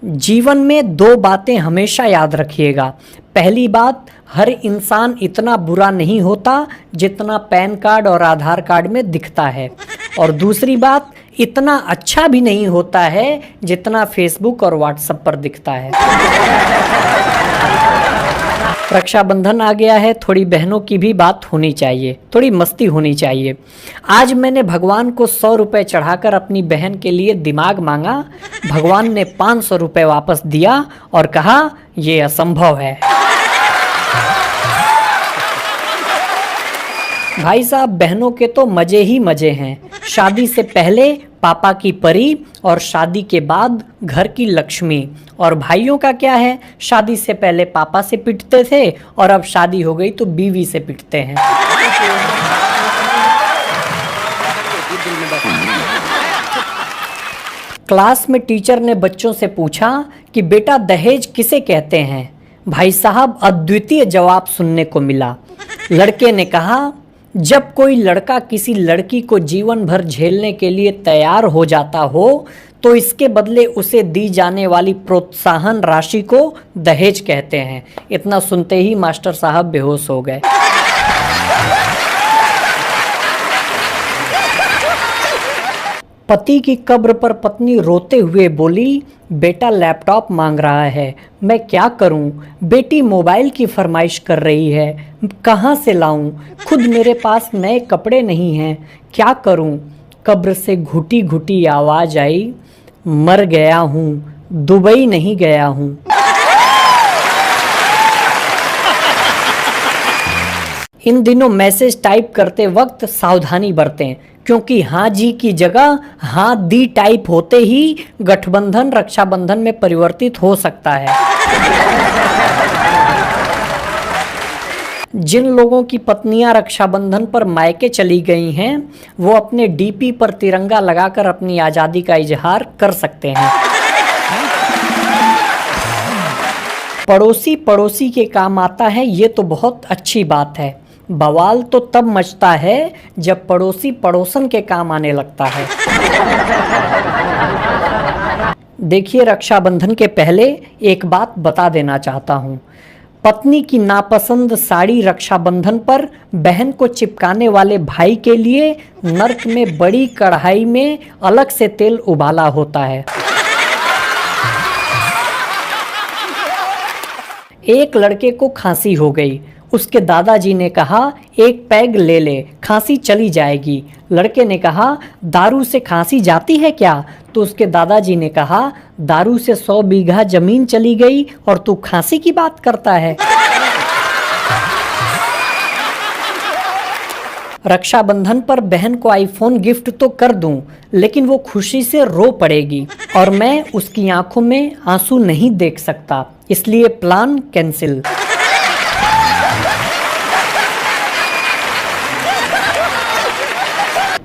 जीवन में दो बातें हमेशा याद रखिएगा। पहली बात, हर इंसान इतना बुरा नहीं होता जितना पैन कार्ड और आधार कार्ड में दिखता है, और दूसरी बात, इतना अच्छा भी नहीं होता है जितना फेसबुक और व्हाट्सएप पर दिखता है। रक्षाबंधन आ गया है, थोड़ी बहनों की भी बात होनी चाहिए, थोड़ी मस्ती होनी चाहिए। आज मैंने भगवान को 100 रुपये चढ़ाकर अपनी बहन के लिए दिमाग मांगा। भगवान ने 500 रुपये वापस दिया और कहा ये असंभव है। भाई साहब, बहनों के तो मजे ही मजे हैं। शादी से पहले पापा की परी और शादी के बाद घर की लक्ष्मी। और भाइयों का क्या है, शादी से पहले पापा से पिटते थे और अब शादी हो गई तो बीवी से पिटते हैं। क्लास में टीचर ने बच्चों से पूछा कि बेटा दहेज किसे कहते हैं। भाई साहब, अद्वितीय जवाब सुनने को मिला। लड़के ने कहा, जब कोई लड़का किसी लड़की को जीवन भर झेलने के लिए तैयार हो जाता हो तो इसके बदले उसे दी जाने वाली प्रोत्साहन राशि को दहेज कहते हैं। इतना सुनते ही मास्टर साहब बेहोश हो गए। पति की कब्र पर पत्नी रोते हुए बोली, बेटा लैपटॉप मांग रहा है, मैं क्या करूं? बेटी मोबाइल की फरमाइश कर रही है, कहाँ से लाऊं? खुद मेरे पास नए कपड़े नहीं हैं, क्या करूं? कब्र से घुटी घुटी आवाज आई, मर गया हूं, दुबई नहीं गया हूं। इन दिनों मैसेज टाइप करते वक्त सावधानी बरतें, क्योंकि हाँ जी की जगह हाँ दी टाइप होते ही गठबंधन रक्षाबंधन में परिवर्तित हो सकता है। जिन लोगों की पत्नियां रक्षाबंधन पर मायके चली गई हैं, वो अपने डीपी पर तिरंगा लगाकर अपनी आज़ादी का इजहार कर सकते हैं। पड़ोसी पड़ोसी के काम आता है, ये तो बहुत अच्छी बात है। बवाल तो तब मचता है जब पड़ोसी पड़ोसन के काम आने लगता है। देखिए, रक्षाबंधन के पहले एक बात बता देना चाहता हूँ। पत्नी की नापसंद साड़ी रक्षाबंधन पर बहन को चिपकाने वाले भाई के लिए नर्क में बड़ी कढ़ाई में अलग से तेल उबाला होता है। एक लड़के को खांसी हो गई। उसके दादाजी ने कहा, एक पैग ले ले, खांसी चली जाएगी। लड़के ने कहा, दारू से खांसी जाती है क्या? तो उसके दादाजी ने कहा, दारू से 100 बीघा जमीन चली गई और तू खांसी की बात करता है। रक्षाबंधन पर बहन को आईफोन गिफ्ट तो कर दूं, लेकिन वो खुशी से रो पड़ेगी और मैं उसकी आंखों में आंसू नहीं देख सकता, इसलिए प्लान कैंसिल।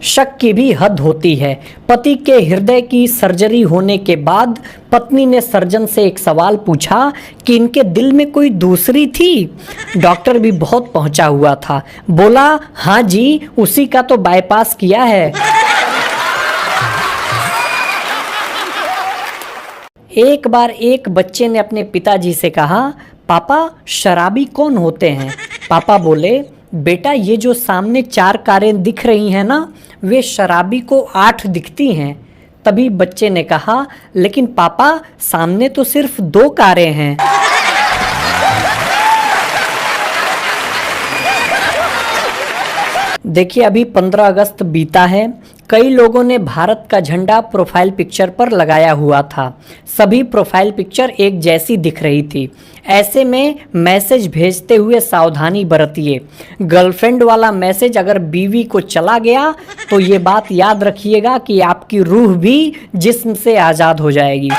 शक की भी हद होती है। पति के हृदय की सर्जरी होने के बाद पत्नी ने सर्जन से एक सवाल पूछा कि इनके दिल में कोई दूसरी थी। डॉक्टर भी बहुत पहुंचा हुआ था, बोला, हाँ जी, उसी का तो बाईपास किया है। एक बार एक बच्चे ने अपने पिताजी से कहा, पापा शराबी कौन होते हैं? पापा बोले, बेटा ये जो सामने 4 कारें दिख रही हैं ना, वे शराबी को 8 दिखती हैं। तभी बच्चे ने कहा, लेकिन पापा सामने तो सिर्फ 2 कारें हैं। देखिए, अभी 15 अगस्त बीता है। कई लोगों ने भारत का झंडा प्रोफाइल पिक्चर पर लगाया हुआ था। सभी प्रोफाइल पिक्चर एक जैसी दिख रही थी। ऐसे में मैसेज भेजते हुए सावधानी बरतिए। गर्लफ्रेंड वाला मैसेज अगर बीवी को चला गया तो ये बात याद रखिएगा कि आपकी रूह भी जिस्म से आज़ाद हो जाएगी।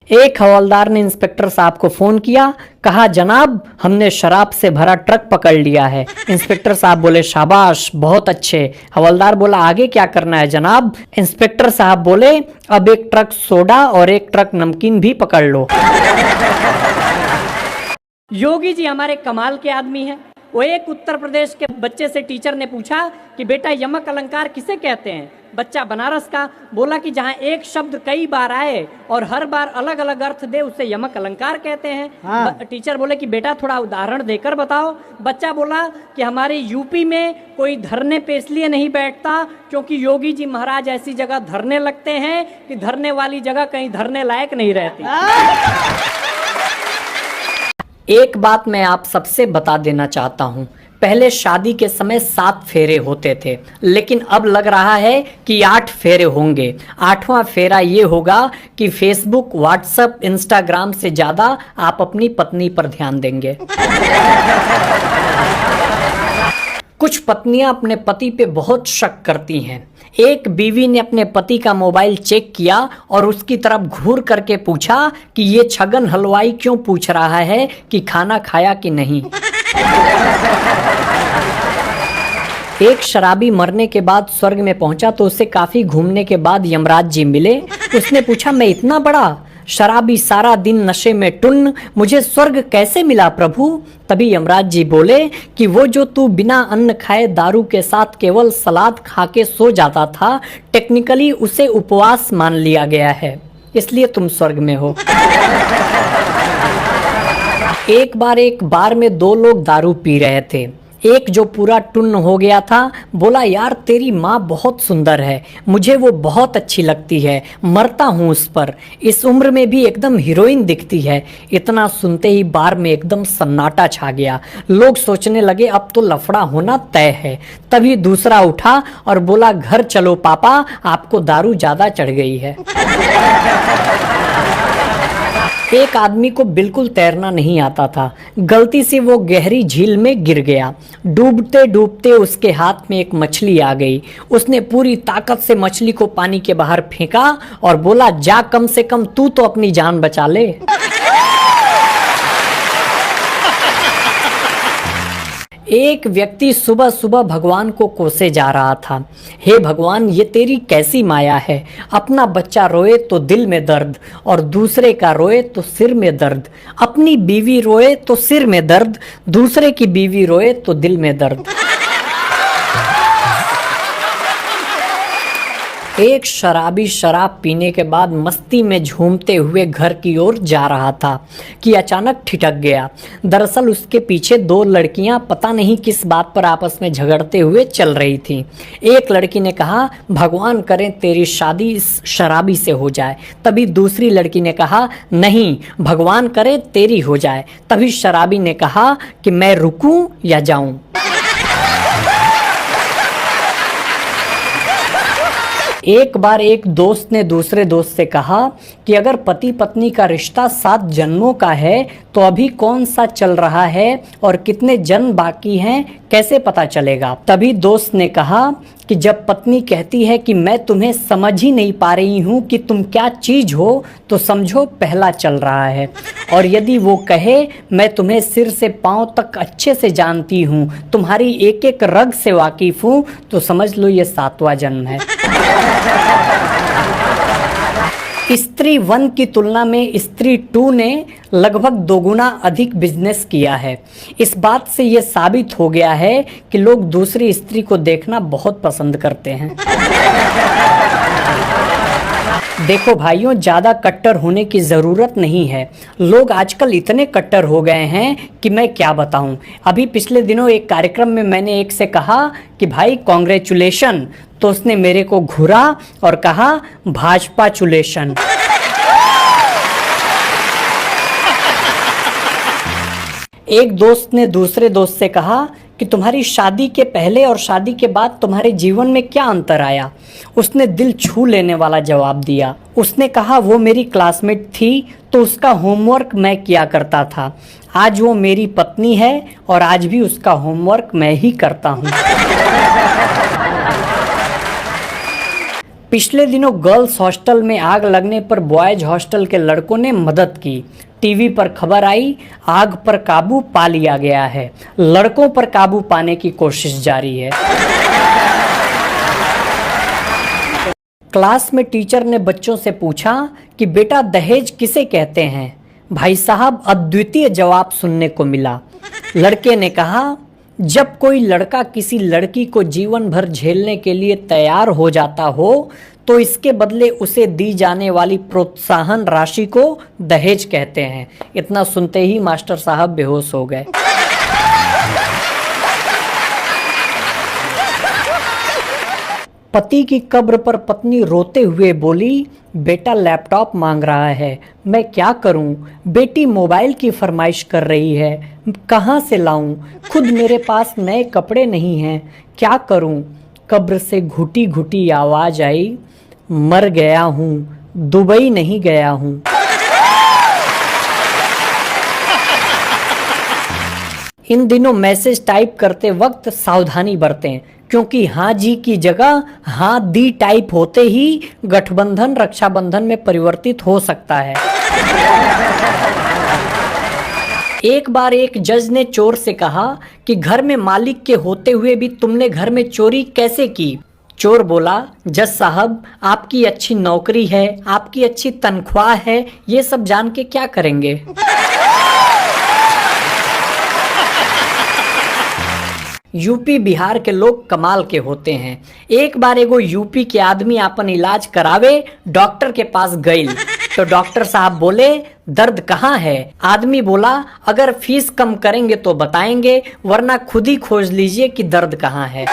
एक हवलदार ने इंस्पेक्टर साहब को फोन किया, कहा, जनाब हमने शराब से भरा ट्रक पकड़ लिया है। इंस्पेक्टर साहब बोले, शाबाश, बहुत अच्छे। हवलदार बोला, आगे क्या करना है जनाब? इंस्पेक्टर साहब बोले, अब एक ट्रक सोडा और एक ट्रक नमकीन भी पकड़ लो। योगी जी हमारे कमाल के आदमी हैं। वो एक उत्तर प्रदेश के बच्चे से टीचर ने पूछा कि बेटा यमक अलंकार किसे कहते हैं। बच्चा बनारस का बोला कि जहाँ एक शब्द कई बार आए और हर बार अलग अलग अर्थ दे उसे यमक अलंकार कहते हैं। हाँ। टीचर बोले कि बेटा थोड़ा उदाहरण देकर बताओ। बच्चा बोला कि हमारे यूपी में कोई धरने पे इसलिए नहीं बैठता क्योंकि योगी जी महाराज ऐसी जगह धरने लगते हैं कि धरने वाली जगह कहीं धरने लायक नहीं रहती। एक बात मैं आप सबसे बता देना चाहता हूँ, पहले शादी के समय 7 फेरे होते थे, लेकिन अब लग रहा है कि 8 फेरे होंगे। 8वां फेरा ये होगा कि फेसबुक, व्हाट्सएप, इंस्टाग्राम से ज्यादा आप अपनी पत्नी पर ध्यान देंगे। कुछ पत्नियां अपने पति पे बहुत शक करती हैं। एक बीवी ने अपने पति का मोबाइल चेक किया और उसकी तरफ घूर करके पूछा कि ये छगन हलवाई क्यों पूछ रहा है कि खाना खाया कि नहीं। एक शराबी मरने के बाद स्वर्ग में पहुंचा तो उसे काफी घूमने के बाद यमराज जी मिले। उसने पूछा, मैं इतना बड़ा शराबी, सारा दिन नशे में टुन्न, मुझे स्वर्ग कैसे मिला प्रभु। तभी यमराज जी बोले कि वो जो तू बिना अन्न खाए दारू के साथ केवल सलाद खा के सो जाता था, टेक्निकली उसे उपवास मान लिया गया है, इसलिए तुम स्वर्ग में हो। एक बार में 2 लोग दारू पी रहे थे। एक जो पूरा टुन्न हो गया था बोला, यार तेरी माँ बहुत सुंदर है, मुझे वो बहुत अच्छी लगती है, मरता हूँ उस पर, इस उम्र में भी एकदम हीरोइन दिखती है। इतना सुनते ही बार में एकदम सन्नाटा छा गया। लोग सोचने लगे अब तो लफड़ा होना तय है। तभी दूसरा उठा और बोला, घर चलो पापा, आपको दारू ज्यादा चढ़ गई है। एक आदमी को बिल्कुल तैरना नहीं आता था। गलती से वो गहरी झील में गिर गया। डूबते डूबते उसके हाथ में एक मछली आ गई। उसने पूरी ताकत से मछली को पानी के बाहर फेंका और बोला, जा कम से कम तू तो अपनी जान बचा ले। एक व्यक्ति सुबह सुबह भगवान को कोसे जा रहा था। हे भगवान, ये तेरी कैसी माया है, अपना बच्चा रोए तो दिल में दर्द और दूसरे का रोए तो सिर में दर्द, अपनी बीवी रोए तो सिर में दर्द, दूसरे की बीवी रोए तो दिल में दर्द। एक शराबी शराब पीने के बाद मस्ती में झूमते हुए घर की ओर जा रहा था कि अचानक ठिठक गया। दरअसल उसके पीछे 2 लड़कियां पता नहीं किस बात पर आपस में झगड़ते हुए चल रही थीं। एक लड़की ने कहा, भगवान करे तेरी शादी इस शराबी से हो जाए। तभी दूसरी लड़की ने कहा, नहीं, भगवान करे तेरी हो जाए। तभी शराबी ने कहा कि मैं रुकूं या जाऊं। एक बार एक दोस्त ने दूसरे दोस्त से कहा कि अगर पति पत्नी का रिश्ता 7 जन्मों का है तो अभी कौन सा चल रहा है और कितने जन्म बाकी हैं कैसे पता चलेगा। तभी दोस्त ने कहा कि जब पत्नी कहती है कि मैं तुम्हें समझ ही नहीं पा रही हूँ कि तुम क्या चीज हो, तो समझो पहला चल रहा है। और यदि वो कहे मैं तुम्हें सिर से पांव तक अच्छे से जानती हूँ, तुम्हारी एक एक रग से वाकिफ हूँ, तो समझ लो ये 7वां जन्म है। स्त्री 1 की तुलना में स्त्री 2 ने लगभग 2 गुना अधिक बिजनेस किया है। इस बात से ये साबित हो गया है कि लोग दूसरी स्त्री को देखना बहुत पसंद करते हैं। देखो भाइयों, ज्यादा कट्टर होने की जरूरत नहीं है। लोग आजकल इतने कट्टर हो गए हैं कि मैं क्या बताऊं। अभी पिछले दिनों एक कार्यक्रम में मैंने एक से कहा कि भाई कॉन्ग्रेचुलेशन, तो उसने मेरे को घूरा और कहा भाजपा चुलेशन। एक दोस्त ने दूसरे दोस्त से कहा कि तुम्हारी शादी के पहले और शादी के बाद तुम्हारे जीवन में क्या अंतर आया। उसने दिल छू लेने वाला जवाब दिया। उसने कहा वो मेरी क्लासमेट थी तो उसका होमवर्क मैं किया करता था, आज वो मेरी पत्नी है और आज भी उसका होमवर्क मैं ही करता हूँ। पिछले दिनों गर्ल्स हॉस्टल में आग लगने पर बॉयज हॉस्टल के लड़कों ने मदद की। टीवी पर खबर आई, आग पर काबू पा लिया गया है। लड़कों पर काबू पाने की कोशिश जारी है। क्लास में टीचर ने बच्चों से पूछा कि बेटा दहेज किसे कहते हैं। भाई साहब अद्वितीय जवाब सुनने को मिला। लड़के ने कहा जब कोई लड़का किसी लड़की को जीवन भर झेलने के लिए तैयार हो जाता हो तो इसके बदले उसे दी जाने वाली प्रोत्साहन राशि को दहेज कहते हैं। इतना सुनते ही मास्टर साहब बेहोश हो गए। पति की कब्र पर पत्नी रोते हुए बोली, बेटा लैपटॉप मांग रहा है, मैं क्या करूं? बेटी मोबाइल की फरमाइश कर रही है, कहां से लाऊं? खुद मेरे पास नए कपड़े नहीं हैं, क्या करूं? कब्र से घुटी घुटी आवाज आई, मर गया हूं, दुबई नहीं गया हूं। इन दिनों मैसेज टाइप करते वक्त सावधानी बरतें, क्योंकि हाँ जी की जगह हाँ दी टाइप होते ही गठबंधन रक्षाबंधन में परिवर्तित हो सकता है। एक बार एक जज ने चोर से कहा कि घर में मालिक के होते हुए भी तुमने घर में चोरी कैसे की? चोर बोला, जज साहब आपकी अच्छी नौकरी है, आपकी अच्छी तनख्वाह है, ये सब जान के क्या करेंगे? यूपी बिहार के लोग कमाल के होते हैं। एक बार एगो यूपी के आदमी अपन इलाज करावे डॉक्टर के पास गई तो डॉक्टर साहब बोले, दर्द कहाँ है? आदमी बोला, अगर फीस कम करेंगे तो बताएंगे, वरना खुद ही खोज लीजिए कि दर्द कहाँ है।